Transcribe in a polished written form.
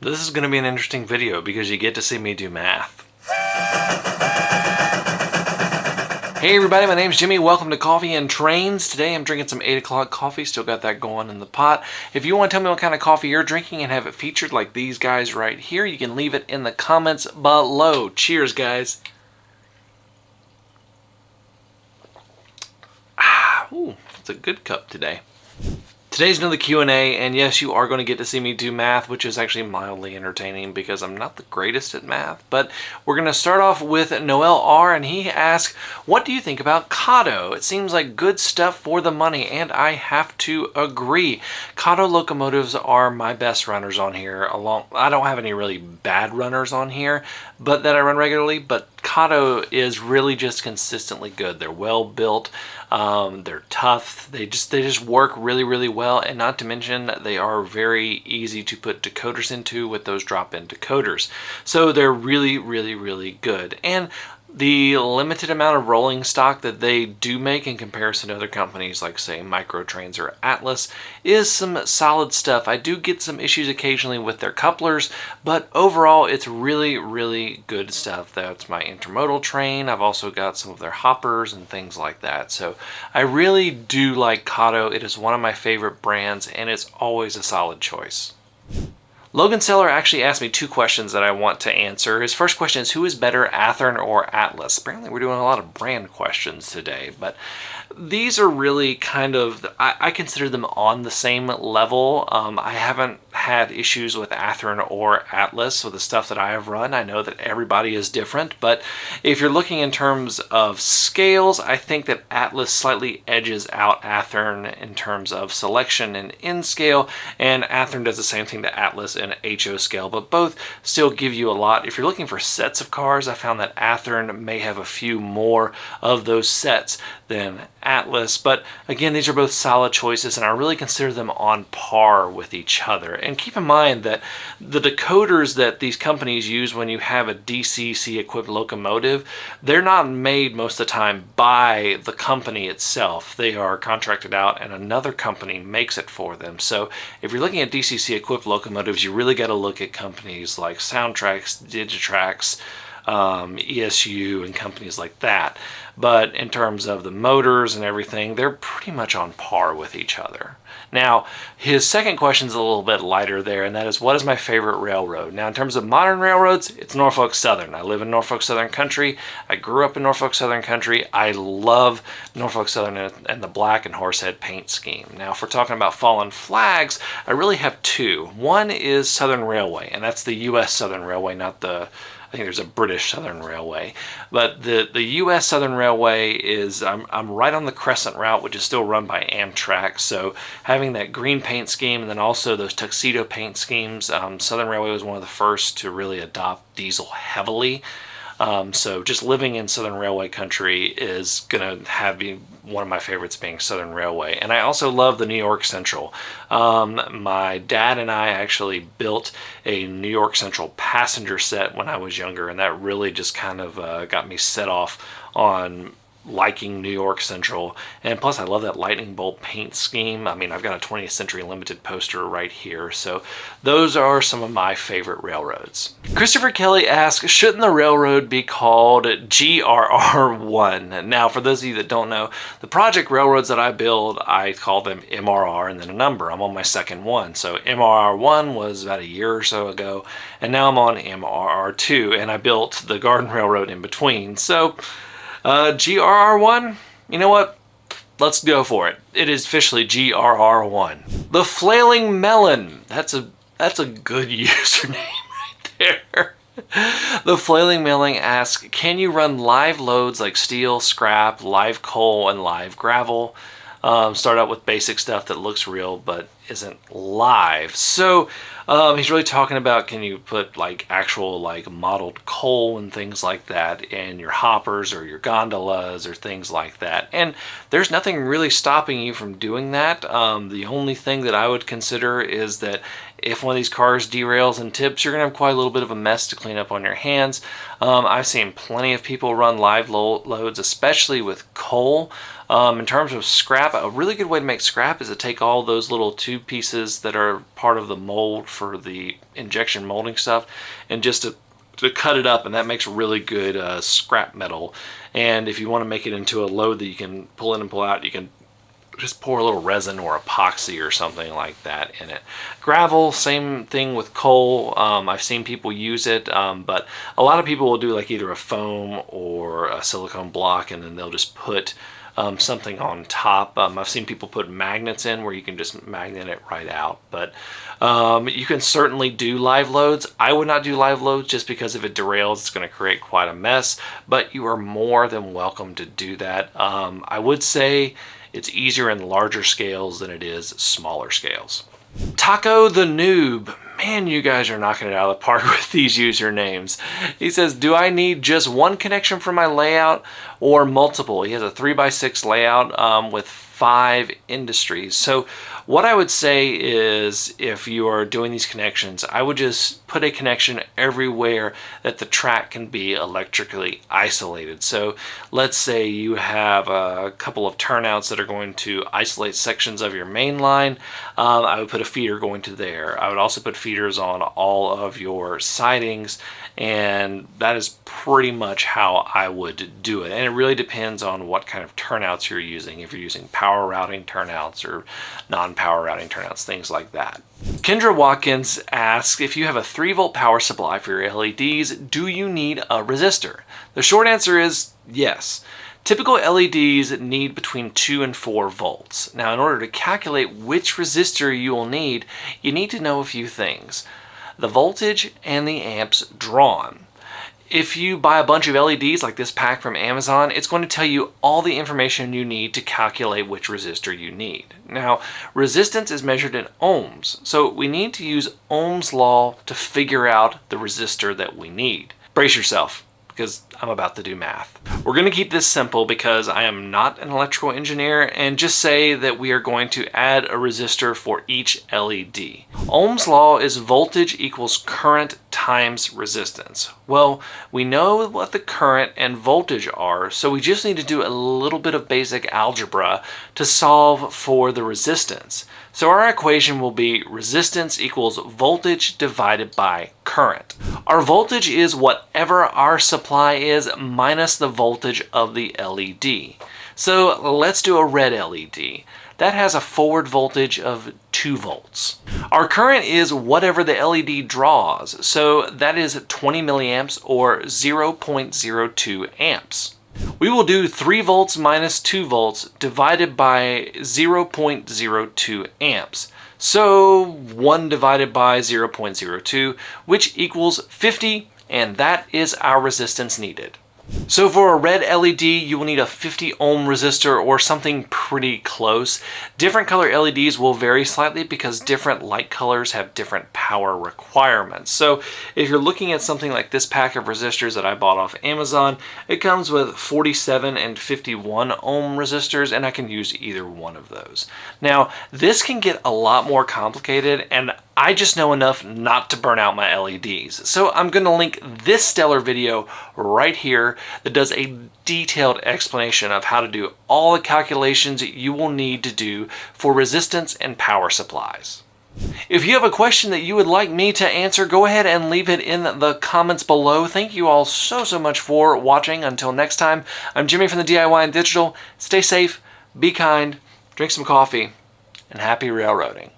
This is going to be an interesting video because you get to see me do math. Hey everybody, my name's Jimmy. Welcome to Coffee and Trains. Today I'm drinking some 8 o'clock coffee. Still got that going in the pot. If you want to tell me what kind of coffee you're drinking and have it featured like these guys right here, you can leave it in the comments below. Cheers, guys. Ooh, it's a good cup today. Today's another Q&A, and yes, you are going to get to see me do math, which is actually mildly entertaining because I'm not the greatest at math. But we're going to start off with Noel R, and he asks, what do you think about Kato? It seems like good stuff for the money, and I have to agree. Kato locomotives are my best runners on here. I don't have any really bad runners on here, but that I run regularly, but Kato is really just consistently good. They're well built. They're tough. They just work really well, and not to mention they are very easy to put decoders into with those drop-in decoders. So they're really good. And the limited amount of rolling stock that they do make in comparison to other companies like, say, Microtrains or Atlas is some solid stuff. I do get some issues occasionally with their couplers, but overall it's really good stuff. That's my intermodal train. I've also got some of their hoppers and things like that. So I really do like Kato. It is one of my favorite brands, and it's always a solid choice. Logan Seller actually asked me two questions that I want to answer. His first question is, who is better, Athearn or Atlas? Apparently we're doing a lot of brand questions today, but these are really kind of, I consider them on the same level. I haven't had issues with Athearn or Atlas with the stuff that I have run. I know that everybody is different, but if you're looking in terms of scales, I think that Atlas slightly edges out Athearn in terms of selection and in scale, and Athearn does the same thing to Atlas in HO scale, but both still give you a lot. If you're looking for sets of cars, I found that Athearn may have a few more of those sets than Atlas, but again, these are both solid choices, and I really consider them on par with each other. And keep in mind that the decoders that these companies use when you have a DCC equipped locomotive, they're not made most of the time by the company itself. They are contracted out and another company makes it for them. So if you're looking at DCC equipped locomotives, you really got to look at companies like Soundtrax, Digitrax, ESU, and companies like that. But in terms of the motors and everything, they're pretty much on par with each other. Now, his second question is a little bit lighter there, and that is, what is my favorite railroad? Now, in terms of modern railroads, it's Norfolk Southern. I live in Norfolk Southern country. I grew up in Norfolk Southern country. I love Norfolk Southern and the black and horsehead paint scheme. Now, if we're talking about fallen flags, I really have two. One is Southern Railway, and that's the U.S. Southern Railway, not the, I think there's a British Southern Railway, but the U.S. Southern Railway is, I'm right on the Crescent route, which is still run by Amtrak, so having that green paint scheme and then also those tuxedo paint schemes, Southern Railway was one of the first to really adopt diesel heavily. So just living in Southern Railway country is going to have be one of my favorites being Southern Railway. And I also love the New York Central. My dad and I actually built a New York Central passenger set when I was younger, and that really just kind of got me set off on liking New York Central. And plus I love that lightning bolt paint scheme. I mean, I've got a 20th Century Limited poster right here. So those are some of my favorite railroads. Christopher Kelly asks, shouldn't the railroad be called GRR1? Now, for those of you that don't know, the project railroads that I build, I call them MRR and then a number. I'm on my second one. So MRR1 was about a year or so ago, and now I'm on MRR2, and I built the Garden Railroad in between. So GRR1, you know what? Let's go for it. It is officially GRR1. The Flailing Melon. That's a good username right there. The Flailing Melon asks, can you run live loads like steel, scrap, live coal, and live gravel? Start out with basic stuff that looks real but isn't live. So he's really talking about, can you put like actual like modeled coal and things like that in your hoppers or your gondolas or things like that. And there's nothing really stopping you from doing that. The only thing that I would consider is that if one of these cars derails and tips, you're going to have quite a little bit of a mess to clean up on your hands. I've seen plenty of people run live loads, especially with coal. In terms of scrap, a really good way to make scrap is to take all those little tube pieces that are part of the mold for the injection molding stuff and just to cut it up, and that makes really good scrap metal. And if you want to make it into a load that you can pull in and pull out, you can just pour a little resin or epoxy or something like that in it. Gravel, same thing with coal. I've seen people use it, but a lot of people will do like either a foam or a silicone block, and then they'll just put something on top. I've seen people put magnets in where you can just magnet it right out, but you can certainly do live loads. I would not do live loads just because if it derails, it's going to create quite a mess, but you are more than welcome to do that. I would say it's easier in larger scales than it is smaller scales. Taco the Noob. Man, you guys are knocking it out of the park with these usernames. He says, do I need just one connection for my layout or multiple? He has a 3x6 layout with 5 industries. So what I would say is, if you are doing these connections, I would just put a connection everywhere that the track can be electrically isolated. So let's say you have a couple of turnouts that are going to isolate sections of your main line. I would put a feeder going to there. I would also put feeders on all of your sidings, and that is pretty much how I would do it. And it really depends on what kind of turnouts you're using. If you're using power routing turnouts or non-power routing turnouts, things like that. Kendra Watkins asks, if you have a 3-volt power supply for your LEDs, do you need a resistor? The short answer is yes. Typical LEDs need between 2 and 4 volts. Now, in order to calculate which resistor you will need, you need to know a few things: the voltage and the amps drawn. If you buy a bunch of LEDs like this pack from Amazon, it's going to tell you all the information you need to calculate which resistor you need. Now, resistance is measured in ohms, so we need to use Ohm's law to figure out the resistor that we need. Brace yourself, because I'm about to do math. We're going to keep this simple because I am not an electrical engineer, and just say that we are going to add a resistor for each LED. Ohm's law is voltage equals current times resistance. Well, we know what the current and voltage are, so we just need to do a little bit of basic algebra to solve for the resistance. So our equation will be resistance equals voltage divided by current. Our voltage is whatever our supply is minus the voltage of the LED. So let's do a red LED. That has a forward voltage of 2 volts. Our current is whatever the LED draws, so that is 20 milliamps or 0.02 amps. We will do 3 volts minus 2 volts divided by 0.02 amps. So 1 divided by 0.02, which equals 50, and that is our resistance needed. So for a red LED, you will need a 50 ohm resistor or something pretty close. Different color LEDs will vary slightly because different light colors have different power requirements. So if you're looking at something like this pack of resistors that I bought off Amazon, it comes with 47 and 51 ohm resistors, and I can use either one of those. Now, this can get a lot more complicated, and I just know enough not to burn out my LEDs. So I'm going to link this stellar video right here that does a detailed explanation of how to do all the calculations you will need to do for resistance and power supplies. If you have a question that you would like me to answer, go ahead and leave it in the comments below. Thank you all so much for watching. Until next time, I'm Jimmy from the DIY and Digital. Stay safe, be kind, drink some coffee, and happy railroading.